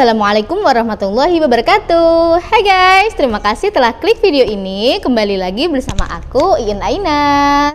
Assalamualaikum warahmatullahi wabarakatuh. Hai guys, terima kasih telah klik video ini. Kembali lagi bersama aku, Iin Aina.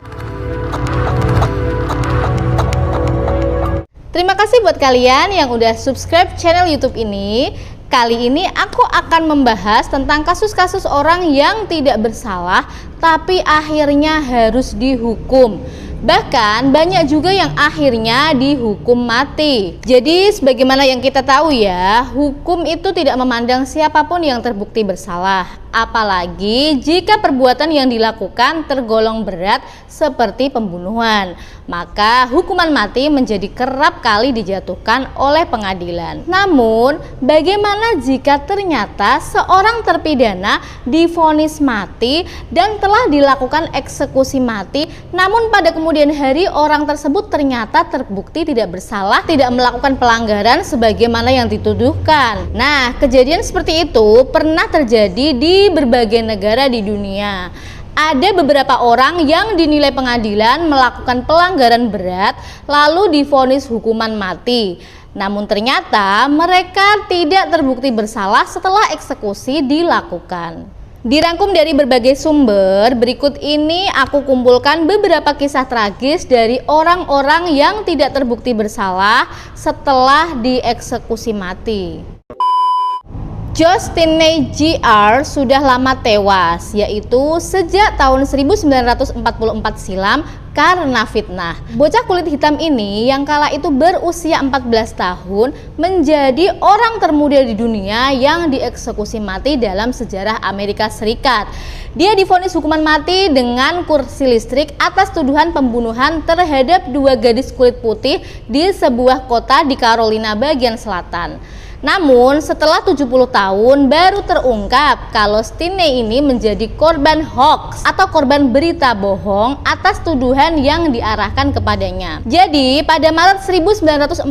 Terima kasih buat kalian yang udah subscribe channel YouTube ini. Kali ini aku akan membahas tentang kasus-kasus orang yang tidak bersalah tapi akhirnya harus dihukum. Bahkan banyak juga yang akhirnya dihukum mati. Jadi sebagaimana yang kita tahu ya, hukum itu tidak memandang siapapun yang terbukti bersalah. Apalagi jika perbuatan yang dilakukan tergolong berat seperti pembunuhan, maka hukuman mati menjadi kerap kali dijatuhkan oleh pengadilan. Namun, bagaimana jika ternyata seorang terpidana divonis mati dan telah dilakukan eksekusi mati, namun pada kemudian hari orang tersebut ternyata terbukti tidak bersalah, tidak melakukan pelanggaran sebagaimana yang dituduhkan. Nah, kejadian seperti itu pernah terjadi di berbagai negara di dunia. Ada beberapa orang yang dinilai pengadilan melakukan pelanggaran berat lalu divonis hukuman mati. Namun ternyata mereka tidak terbukti bersalah setelah eksekusi dilakukan. Dirangkum dari berbagai sumber, berikut ini aku kumpulkan beberapa kisah tragis dari orang-orang yang tidak terbukti bersalah setelah dieksekusi mati. Josh Stinney Jr. sudah lama tewas, yaitu sejak tahun 1944 silam karena fitnah. Bocah kulit hitam ini yang kala itu berusia 14 tahun menjadi orang termuda di dunia yang dieksekusi mati dalam sejarah Amerika Serikat. Dia divonis hukuman mati dengan kursi listrik atas tuduhan pembunuhan terhadap dua gadis kulit putih di sebuah kota di Carolina bagian selatan. Namun setelah 70 tahun baru terungkap kalau Stinney ini menjadi korban hoax atau korban berita bohong atas tuduhan yang diarahkan kepadanya. Jadi pada Maret 1944,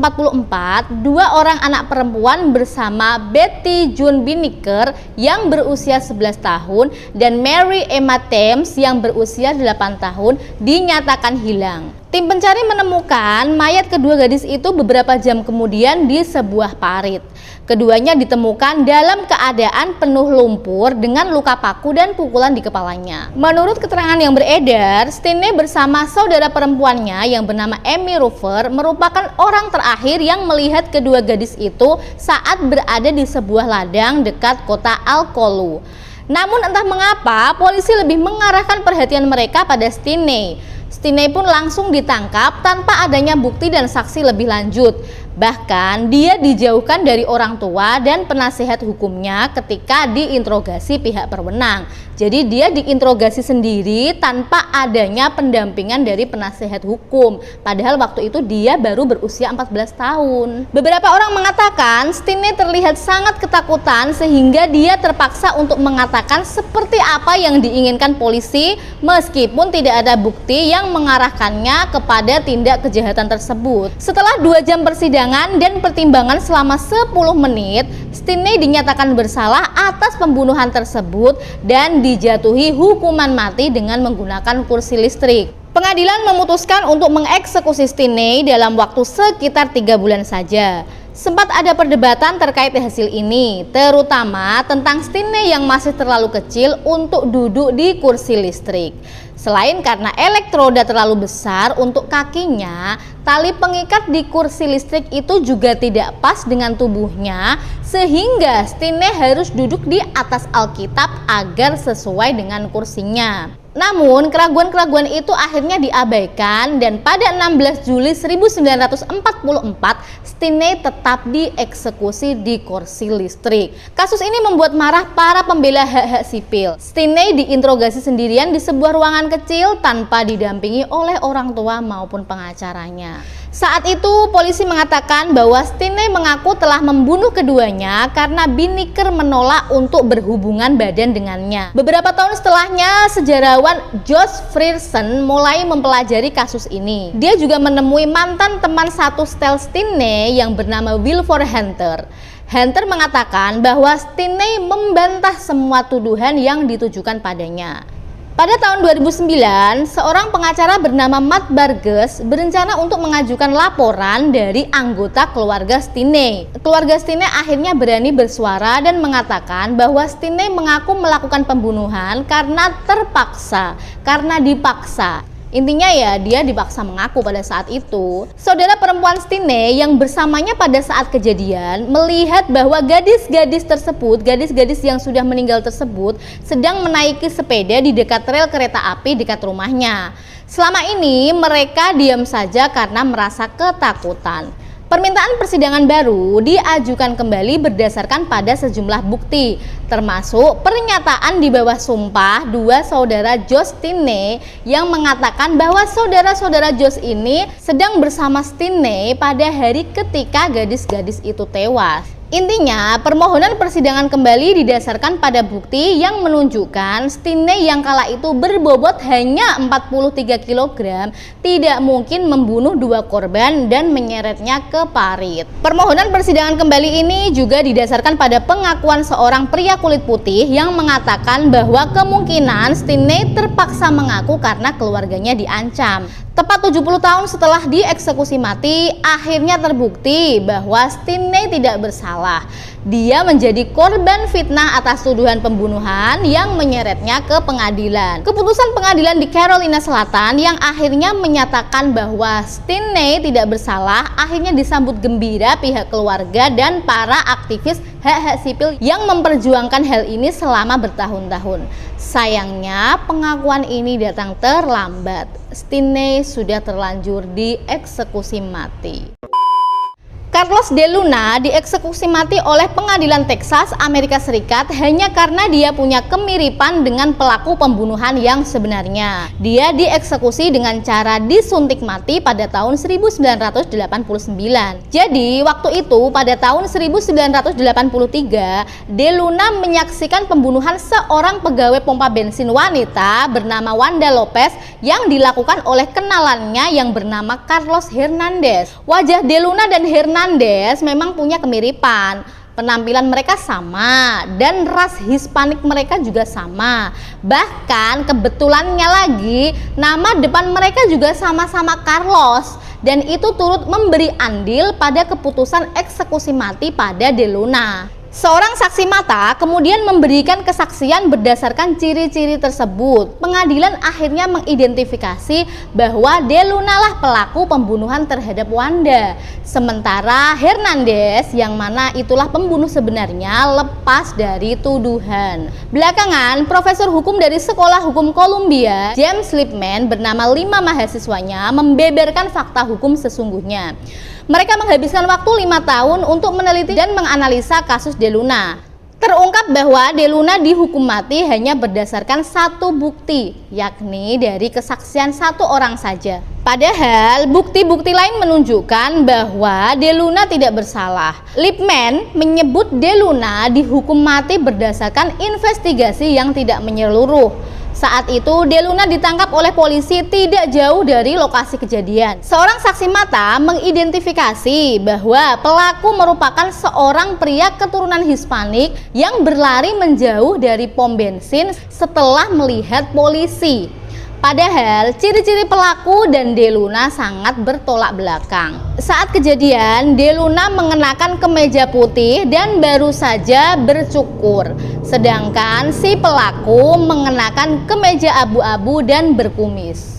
dua orang anak perempuan bersama Betty June Binnicker yang berusia 11 tahun dan Mary Emma Thames yang berusia 8 tahun dinyatakan hilang. Tim pencari menemukan mayat kedua gadis itu beberapa jam kemudian di sebuah parit. Keduanya ditemukan dalam keadaan penuh lumpur dengan luka paku dan pukulan di kepalanya. Menurut keterangan yang beredar, Stinney bersama saudara perempuannya yang bernama Amy Rover merupakan orang terakhir yang melihat kedua gadis itu saat berada di sebuah ladang dekat kota Alcolu. Namun entah mengapa polisi lebih mengarahkan perhatian mereka pada Stinney. Stinney pun langsung ditangkap tanpa adanya bukti dan saksi lebih lanjut. Bahkan dia dijauhkan dari orang tua dan penasehat hukumnya ketika diinterogasi pihak berwenang. Jadi dia diinterogasi sendiri tanpa adanya pendampingan dari penasehat hukum. Padahal waktu itu dia baru berusia 14 tahun. Beberapa orang mengatakan Stinney terlihat sangat ketakutan sehingga dia terpaksa untuk mengatakan seperti apa yang diinginkan polisi meskipun tidak ada bukti yang mengarahkannya kepada tindak kejahatan tersebut. Setelah 2 jam persidangan dan pertimbangan selama 10 menit, Stinney dinyatakan bersalah atas pembunuhan tersebut dan dijatuhi hukuman mati dengan menggunakan kursi listrik. Pengadilan memutuskan untuk mengeksekusi Stinney dalam waktu sekitar 3 bulan saja. Sempat ada perdebatan terkait hasil ini, terutama tentang Stinney yang masih terlalu kecil untuk duduk di kursi listrik. Selain karena elektroda terlalu besar untuk kakinya, tali pengikat di kursi listrik itu juga tidak pas dengan tubuhnya, sehingga Stinney harus duduk di atas Alkitab agar sesuai dengan kursinya. Namun keraguan-keraguan itu akhirnya diabaikan dan pada 16 Juli 1944 Stinney tetap dieksekusi di kursi listrik. Kasus ini membuat marah para pembela hak-hak sipil. Stinney diinterogasi sendirian di sebuah ruangan kecil tanpa didampingi oleh orang tua maupun pengacaranya. Saat itu polisi mengatakan bahwa Stinney mengaku telah membunuh keduanya karena Binnicker menolak untuk berhubungan badan dengannya. Beberapa tahun setelahnya, sejarawan Josh Frierson mulai mempelajari kasus ini. Dia juga menemui mantan teman satu setel Stinney yang bernama Wilford Hunter. Hunter mengatakan bahwa Stinney membantah semua tuduhan yang ditujukan padanya. Pada tahun 2009, seorang pengacara bernama Matt Burgess berencana untuk mengajukan laporan dari anggota keluarga Stinney. Keluarga Stinney akhirnya berani bersuara dan mengatakan bahwa Stinney mengaku melakukan pembunuhan karena terpaksa, karena dipaksa. Intinya ya, dia dipaksa mengaku pada saat itu. Saudara perempuan Stinney yang bersamanya pada saat kejadian melihat bahwa gadis-gadis tersebut, gadis-gadis yang sudah meninggal tersebut sedang menaiki sepeda di dekat rel kereta api dekat rumahnya. Selama ini mereka diam saja karena merasa ketakutan. Permintaan persidangan baru diajukan kembali berdasarkan pada sejumlah bukti, termasuk pernyataan di bawah sumpah dua saudara Josh Stinney yang mengatakan bahwa saudara-saudara Josh ini sedang bersama Stinney pada hari ketika gadis-gadis itu tewas. Intinya, permohonan persidangan kembali didasarkan pada bukti yang menunjukkan Stinney yang kala itu berbobot hanya 43 kg tidak mungkin membunuh dua korban dan menyeretnya ke parit. Permohonan persidangan kembali ini juga didasarkan pada pengakuan seorang pria kulit putih yang mengatakan bahwa kemungkinan Stinney terpaksa mengaku karena keluarganya diancam. Tepat 70 tahun setelah dieksekusi mati, akhirnya terbukti bahwa Stinney tidak bersalah. Dia menjadi korban fitnah atas tuduhan pembunuhan yang menyeretnya ke pengadilan. Keputusan pengadilan di Carolina Selatan yang akhirnya menyatakan bahwa Stinney tidak bersalah akhirnya disambut gembira pihak keluarga dan para aktivis hak-hak sipil yang memperjuangkan hal ini selama bertahun-tahun. Sayangnya pengakuan ini datang terlambat. Stinney sudah terlanjur dieksekusi mati. Carlos De Luna dieksekusi mati oleh pengadilan Texas, Amerika Serikat hanya karena dia punya kemiripan dengan pelaku pembunuhan yang sebenarnya. Dia dieksekusi dengan cara disuntik mati pada tahun 1989. Jadi, waktu itu pada tahun 1983, De Luna menyaksikan pembunuhan seorang pegawai pompa bensin wanita bernama Wanda Lopez yang dilakukan oleh kenalannya yang bernama Carlos Hernandez. Wajah De Luna dan Hernandez memang punya kemiripan. Penampilan mereka sama dan ras Hispanik mereka juga sama. Bahkan kebetulannya lagi nama depan mereka juga sama-sama Carlos, dan itu turut memberi andil pada keputusan eksekusi mati pada De Luna. Seorang saksi mata kemudian memberikan kesaksian berdasarkan ciri-ciri tersebut. Pengadilan akhirnya mengidentifikasi bahwa De Luna lah pelaku pembunuhan terhadap Wanda. Sementara Hernandez yang mana itulah pembunuh sebenarnya lepas dari tuduhan. Belakangan, Profesor Hukum dari Sekolah Hukum Columbia, James Lipman bernama 5 mahasiswanya membeberkan fakta hukum sesungguhnya. Mereka menghabiskan waktu 5 tahun untuk meneliti dan menganalisa kasus De Luna. Terungkap bahwa De Luna dihukum mati hanya berdasarkan satu bukti, yakni dari kesaksian satu orang saja. Padahal bukti-bukti lain menunjukkan bahwa De Luna tidak bersalah. Lipman menyebut De Luna dihukum mati berdasarkan investigasi yang tidak menyeluruh. Saat itu De Luna ditangkap oleh polisi tidak jauh dari lokasi kejadian. Seorang saksi mata mengidentifikasi bahwa pelaku merupakan seorang pria keturunan Hispanik yang berlari menjauh dari pom bensin setelah melihat polisi. Padahal ciri-ciri pelaku dan De Luna sangat bertolak belakang. Saat kejadian, De Luna mengenakan kemeja putih dan baru saja bercukur, sedangkan si pelaku mengenakan kemeja abu-abu dan berkumis.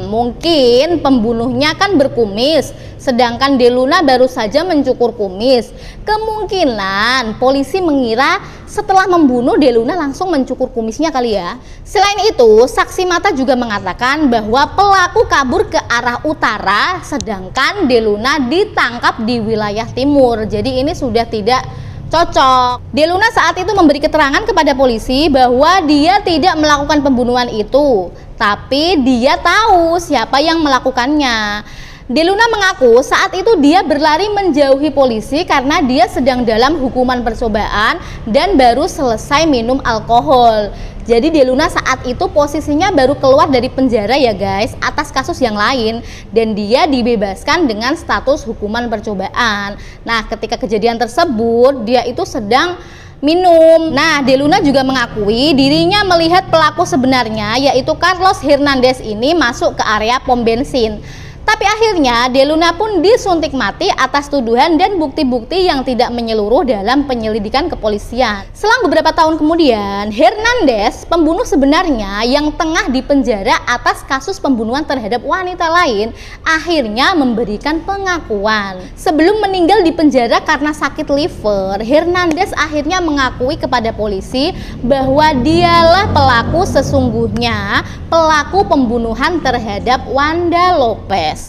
Mungkin pembunuhnya kan berkumis, sedangkan De Luna baru saja mencukur kumis. Kemungkinan polisi mengira setelah membunuh De Luna langsung mencukur kumisnya kali ya. Selain itu, saksi mata juga mengatakan bahwa pelaku kabur ke arah utara, sedangkan De Luna ditangkap di wilayah timur. Jadi ini sudah tidak cocok. De Luna saat itu memberi keterangan kepada polisi bahwa dia tidak melakukan pembunuhan itu, tapi dia tahu siapa yang melakukannya. De Luna mengaku saat itu dia berlari menjauhi polisi karena dia sedang dalam hukuman percobaan dan baru selesai minum alkohol. Jadi De Luna saat itu posisinya baru keluar dari penjara ya guys, atas kasus yang lain, dan dia dibebaskan dengan status hukuman percobaan. Nah, ketika kejadian tersebut dia itu sedang minum. Nah, Deluna juga mengakui dirinya melihat pelaku sebenarnya, yaitu Carlos Hernandez ini masuk ke area pom bensin. Tapi akhirnya Deluna pun disuntik mati atas tuduhan dan bukti-bukti yang tidak menyeluruh dalam penyelidikan kepolisian. Selang beberapa tahun kemudian, Hernandez, pembunuh sebenarnya yang tengah dipenjara atas kasus pembunuhan terhadap wanita lain, akhirnya memberikan pengakuan. Sebelum meninggal di penjara karena sakit liver, Hernandez akhirnya mengakui kepada polisi bahwa dialah pelaku sesungguhnya, pelaku pembunuhan terhadap Wanda Lopez.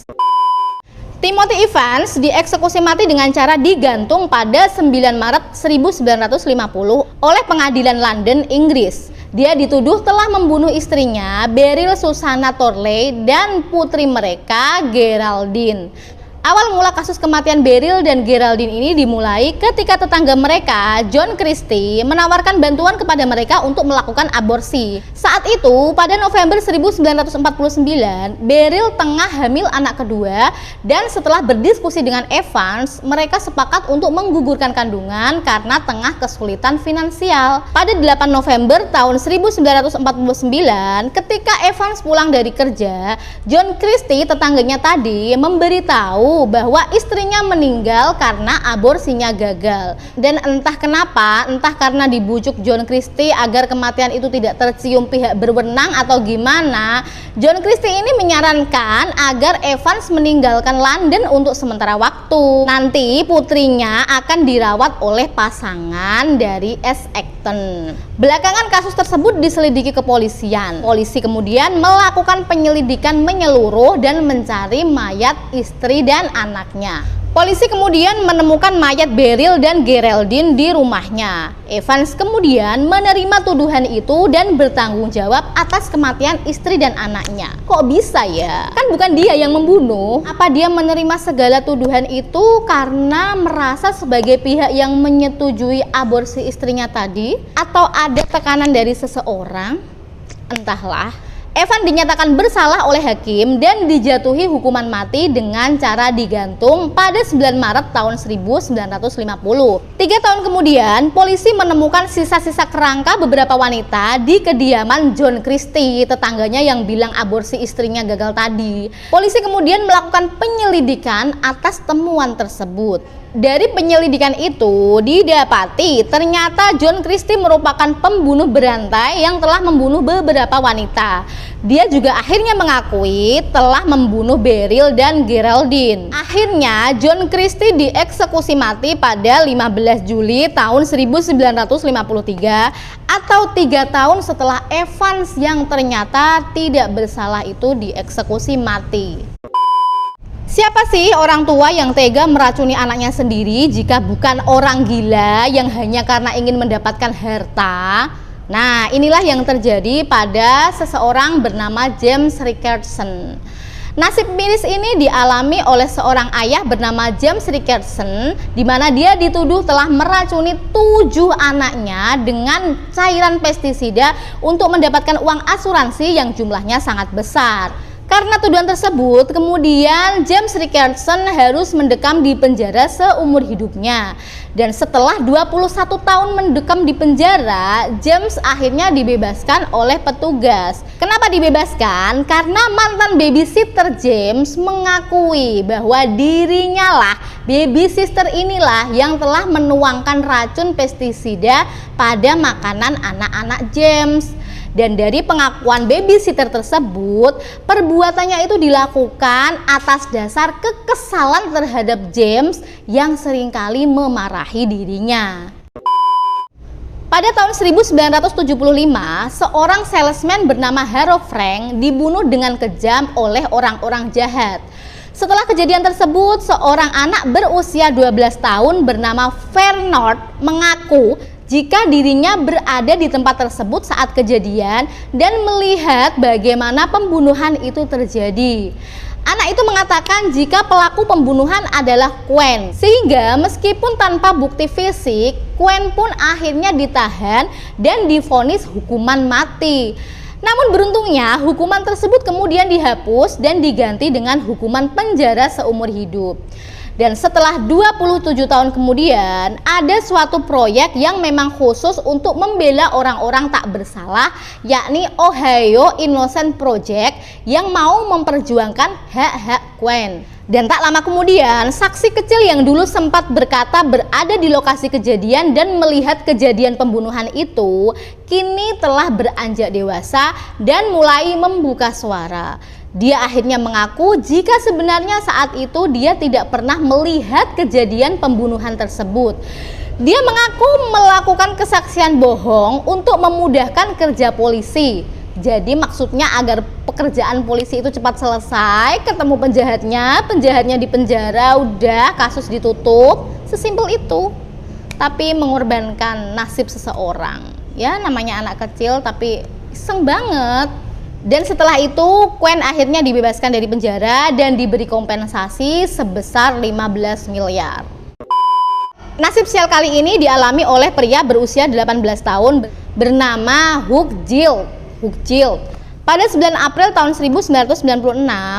Timothy Evans dieksekusi mati dengan cara digantung pada 9 Maret 1950 oleh pengadilan London, Inggris. Dia dituduh telah membunuh istrinya, Beryl Susanna Thorley, dan putri mereka, Geraldine. Awal mula kasus kematian Beryl dan Geraldine ini dimulai ketika tetangga mereka, John Christie, menawarkan bantuan kepada mereka untuk melakukan aborsi. Saat itu, pada November 1949, Beryl tengah hamil anak kedua, dan setelah berdiskusi dengan Evans, mereka sepakat untuk menggugurkan kandungan karena tengah kesulitan finansial. Pada 8 November tahun 1949, ketika Evans pulang dari kerja, John Christie, tetangganya tadi, memberitahu bahwa istrinya meninggal karena aborsinya gagal. Dan entah kenapa, entah karena dibujuk John Christie agar kematian itu tidak tercium pihak berwenang atau gimana, John Christie ini menyarankan agar Evans meninggalkan London untuk sementara waktu. Nanti putrinya akan dirawat oleh pasangan dari S. Acton. Belakangan kasus tersebut diselidiki kepolisian. Polisi kemudian melakukan penyelidikan menyeluruh dan mencari mayat istri dan anaknya. Polisi kemudian menemukan mayat Beryl dan Geraldine di rumahnya. Evans kemudian menerima tuduhan itu dan bertanggung jawab atas kematian istri dan anaknya. Kok bisa ya? Kan bukan dia yang membunuh. Apa dia menerima segala tuduhan itu karena merasa sebagai pihak yang menyetujui aborsi istrinya tadi? Atau ada tekanan dari seseorang? Entahlah. Evan dinyatakan bersalah oleh hakim dan dijatuhi hukuman mati dengan cara digantung pada 9 Maret tahun 1950. 3 tahun kemudian, polisi menemukan sisa-sisa kerangka beberapa wanita di kediaman John Christie, tetangganya yang bilang aborsi istrinya gagal tadi. Polisi kemudian melakukan penyelidikan atas temuan tersebut. Dari penyelidikan itu didapati ternyata John Christie merupakan pembunuh berantai yang telah membunuh beberapa wanita. Dia juga akhirnya mengakui telah membunuh Beryl dan Geraldine. Akhirnya John Christie dieksekusi mati pada 15 Juli tahun 1953 atau 3 tahun setelah Evans yang ternyata tidak bersalah itu dieksekusi mati. Siapa sih orang tua yang tega meracuni anaknya sendiri jika bukan orang gila yang hanya karena ingin mendapatkan harta? Nah, inilah yang terjadi pada seseorang bernama James Rickardson. Nasib miris ini dialami oleh seorang ayah bernama James Rickardson, di mana dia dituduh telah meracuni 7 anaknya dengan cairan pestisida untuk mendapatkan uang asuransi yang jumlahnya sangat besar. Karena tuduhan tersebut, kemudian James Rickardson harus mendekam di penjara seumur hidupnya. Dan setelah 21 tahun mendekam di penjara, James akhirnya dibebaskan oleh petugas. Kenapa dibebaskan? Karena mantan babysitter James mengakui bahwa dirinya lah, babysitter inilah yang telah menuangkan racun pestisida pada makanan anak-anak James. Dan dari pengakuan babysitter tersebut, perbuatannya itu dilakukan atas dasar kekesalan terhadap James yang seringkali memarahi dirinya. Pada tahun 1975, seorang salesman bernama Harold Frank dibunuh dengan kejam oleh orang-orang jahat. Setelah kejadian tersebut, seorang anak berusia 12 tahun bernama Fernand mengaku jika dirinya berada di tempat tersebut saat kejadian dan melihat bagaimana pembunuhan itu terjadi. Anak itu mengatakan jika pelaku pembunuhan adalah Quen, sehingga meskipun tanpa bukti fisik, Quen pun akhirnya ditahan dan divonis hukuman mati. Namun beruntungnya hukuman tersebut kemudian dihapus dan diganti dengan hukuman penjara seumur hidup. Dan setelah 27 tahun kemudian, ada suatu proyek yang memang khusus untuk membela orang-orang tak bersalah, yakni Ohio Innocent Project yang mau memperjuangkan hak-hak Gwen. Dan tak lama kemudian, saksi kecil yang dulu sempat berkata berada di lokasi kejadian dan melihat kejadian pembunuhan itu, kini telah beranjak dewasa dan mulai membuka suara. Dia akhirnya mengaku jika sebenarnya saat itu dia tidak pernah melihat kejadian pembunuhan tersebut. Dia mengaku melakukan kesaksian bohong untuk memudahkan kerja polisi. Jadi maksudnya agar pekerjaan polisi itu cepat selesai, ketemu penjahatnya dipenjara, udah kasus ditutup, sesimpel itu. Tapi mengorbankan nasib seseorang. Ya namanya anak kecil tapi iseng banget. Dan setelah itu Gwen akhirnya dibebaskan dari penjara dan diberi kompensasi sebesar 15 miliar. Nasib sial kali ini dialami oleh pria berusia 18 tahun bernama Hugh Gill. Pada 9 April tahun 1996,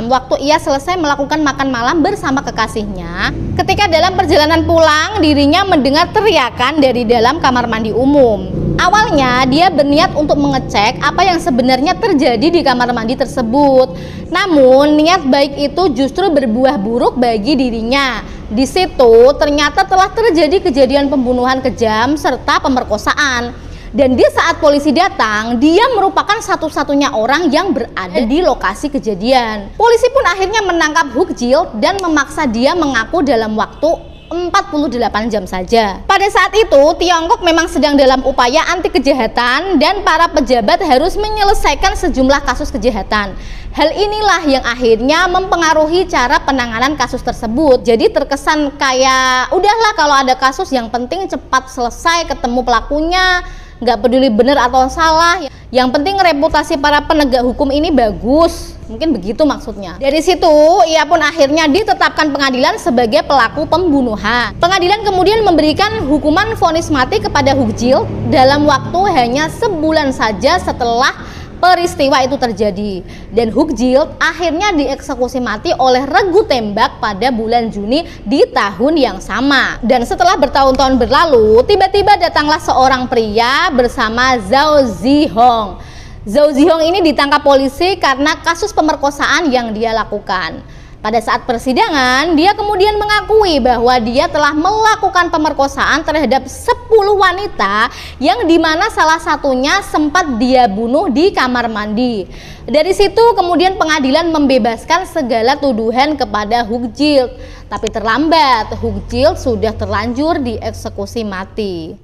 waktu ia selesai melakukan makan malam bersama kekasihnya, ketika dalam perjalanan pulang dirinya mendengar teriakan dari dalam kamar mandi umum. Awalnya dia berniat untuk mengecek apa yang sebenarnya terjadi di kamar mandi tersebut. Namun niat baik itu justru berbuah buruk bagi dirinya. Di situ ternyata telah terjadi kejadian pembunuhan kejam serta pemerkosaan. Dan di saat polisi datang, dia merupakan satu-satunya orang yang berada di lokasi kejadian. Polisi pun akhirnya menangkap Hugh Gill dan memaksa dia mengaku dalam waktu 48 jam saja. Pada saat itu, Tiongkok memang sedang dalam upaya anti kejahatan dan para pejabat harus menyelesaikan sejumlah kasus kejahatan. Hal inilah yang akhirnya mempengaruhi cara penanganan kasus tersebut. Jadi terkesan kayak udahlah kalau ada kasus yang penting cepat selesai, ketemu pelakunya, nggak peduli benar atau salah, yang penting reputasi para penegak hukum ini bagus, mungkin begitu maksudnya. Dari situ ia pun akhirnya ditetapkan pengadilan sebagai pelaku pembunuhan. Pengadilan kemudian memberikan hukuman vonis mati kepada Hugh Gill dalam waktu hanya sebulan saja setelah peristiwa itu terjadi. Dan Hugh Gill akhirnya dieksekusi mati oleh regu tembak pada bulan Juni di tahun yang sama. Dan setelah bertahun-tahun berlalu, tiba-tiba datanglah seorang pria bersama Zhao Zihong. Zhao Zihong ini ditangkap polisi karena kasus pemerkosaan yang dia lakukan. Pada saat persidangan, dia kemudian mengakui bahwa dia telah melakukan pemerkosaan terhadap 10 wanita yang dimana salah satunya sempat dia bunuh di kamar mandi. Dari situ kemudian pengadilan membebaskan segala tuduhan kepada Hugh Gill. Tapi terlambat, Hugh Gill sudah terlanjur dieksekusi mati.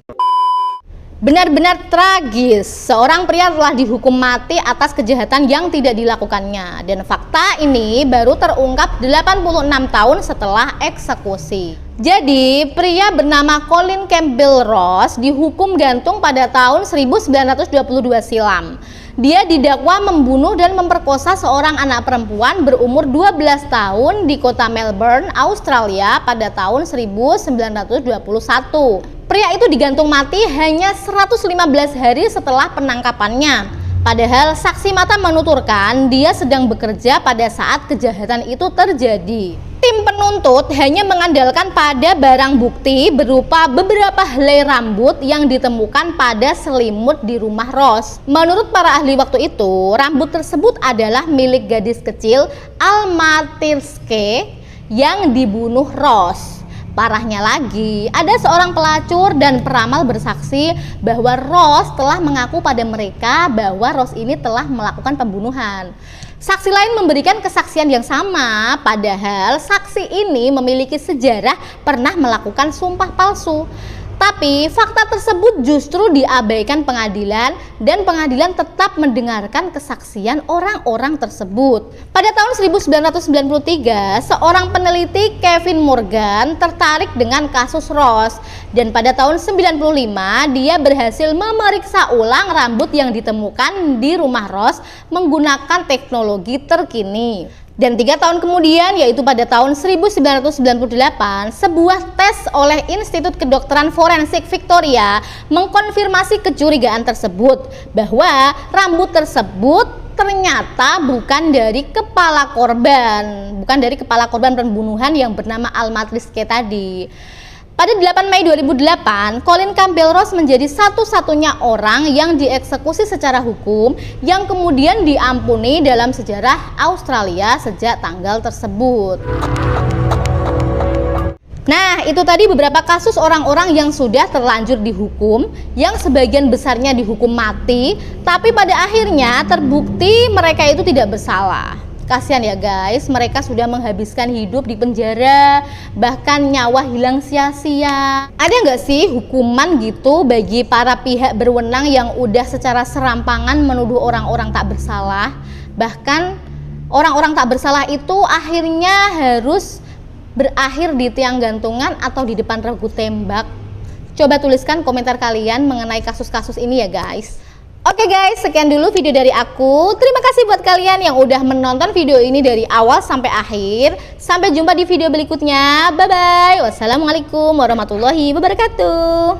Benar-benar tragis, seorang pria telah dihukum mati atas kejahatan yang tidak dilakukannya. Dan fakta ini baru terungkap 86 tahun setelah eksekusi. Jadi, pria bernama Colin Campbell Ross dihukum gantung pada tahun 1922 silam. Dia didakwa membunuh dan memperkosa seorang anak perempuan berumur 12 tahun di kota Melbourne, Australia pada tahun 1921. Pria itu digantung mati hanya 115 hari setelah penangkapannya. Padahal saksi mata menuturkan dia sedang bekerja pada saat kejahatan itu terjadi. Tim penuntut hanya mengandalkan pada barang bukti berupa beberapa helai rambut yang ditemukan pada selimut di rumah Ross. Menurut para ahli waktu itu, rambut tersebut adalah milik gadis kecil Alma Tirske yang dibunuh Ross. Parahnya lagi, ada seorang pelacur dan peramal bersaksi bahwa Ross telah mengaku pada mereka bahwa Ross ini telah melakukan pembunuhan. Saksi lain memberikan kesaksian yang sama, padahal saksi ini memiliki sejarah pernah melakukan sumpah palsu. Tapi fakta tersebut justru diabaikan pengadilan dan pengadilan tetap mendengarkan kesaksian orang-orang tersebut. Pada tahun 1993, seorang peneliti Kevin Morgan tertarik dengan kasus Ross dan pada tahun 1995 dia berhasil memeriksa ulang rambut yang ditemukan di rumah Ross menggunakan teknologi terkini. Dan 3 tahun kemudian, yaitu pada tahun 1998, sebuah tes oleh Institut Kedokteran Forensik Victoria mengkonfirmasi kecurigaan tersebut bahwa rambut tersebut ternyata bukan dari kepala korban, pembunuhan yang bernama Al-Matriske tadi. Pada 8 Mei 2008, Colin Campbell Ross menjadi satu-satunya orang yang dieksekusi secara hukum yang kemudian diampuni dalam sejarah Australia sejak tanggal tersebut. Nah, itu tadi beberapa kasus orang-orang yang sudah terlanjur dihukum, yang sebagian besarnya dihukum mati, tapi pada akhirnya terbukti mereka itu tidak bersalah. Kasihan ya guys, mereka sudah menghabiskan hidup di penjara, bahkan nyawa hilang sia-sia. Ada nggak sih hukuman gitu bagi para pihak berwenang yang udah secara serampangan menuduh orang-orang tak bersalah? Bahkan orang-orang tak bersalah itu akhirnya harus berakhir di tiang gantungan atau di depan regu tembak. Coba tuliskan komentar kalian mengenai kasus-kasus ini ya guys. Oke guys, sekian dulu video dari aku. Terima kasih buat kalian yang udah menonton video ini dari awal sampai akhir. Sampai jumpa di video berikutnya. Bye bye. Wassalamualaikum warahmatullahi wabarakatuh.